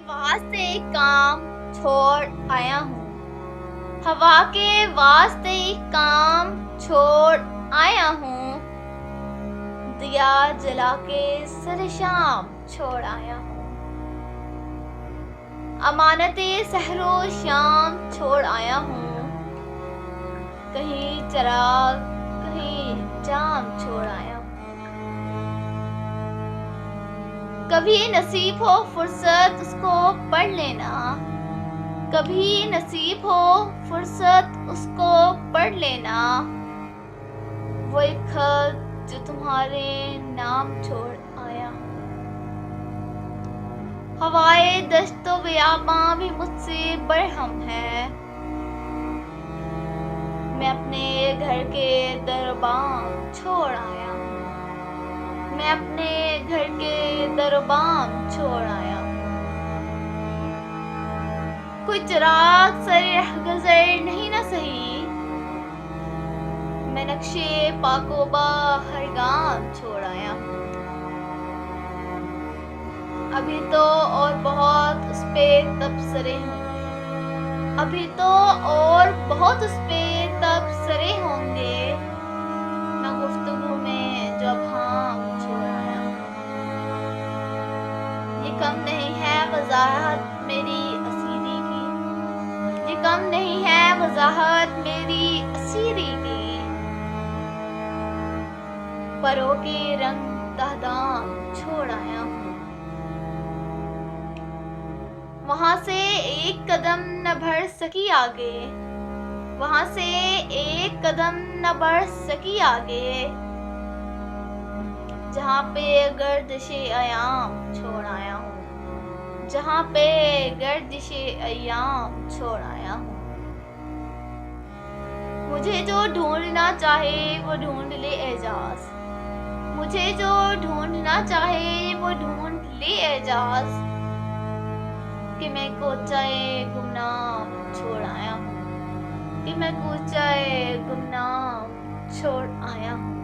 वास्ते काम छोड़ आया हूँ। हवा के वास्ते काम छोड़ आया हूँ। दिया जला के सर शाम छोड़ आया हूँ। अमानते सहरो शाम छोड़ आया हूँ। कहीं चराग कहीं जाम छोड़ आया हूँ। कभी नसीब हो फुर्सत उसको पढ़ लेना। कभी नसीब हो फुर्सत उसको पढ़ लेना। वो एक खत जो तुम्हारे नाम छोड़ आया हूँ। हवाए दश्तो बियाबां भी मुझसे बरहम है। मैं अपने घर के दरबाम छोड़ आया हूँ। मैं अपने घर के दरबाम छोड़ आया हूँ। कोई चिराग सरे गुजर नहीं ना सही। मैं नक्शे पाकोबा हर गांव छोड़ आया हूँ। अभी तो और बहुत उस पे तबसरे होंगे। अभी तो और बहुत उस पे तबसरे होंगे। मैं गुफ्तगू में जो भाम छोड़ आया हूँ। ये कम नहीं है वजाहत मेरी असीरी की। ये कम नहीं है वजाहत मेरी असीरी की। परों के रंग तहदाम छोड़ आया हूँ। वहां से एक कदम न बढ़ सकी आगे। वहां से एक कदम न बढ़ सकी आगे। जहाँ पे गर्दिशे अयाम छोड़ आया हूँ। जहाँ पे गर्दिशे अयाम छोड़ आया हूँ। मुझे जो ढूंढना चाहे वो ढूंढ ले एजाज। मुझे जो ढूंढना चाहे वो ढूंढ ले एजाज। कि मैं कोचाए गुमनाम छोड़ आया हूँ। कि मैं कोचाए गुमनाम छोड़ आया हूँ।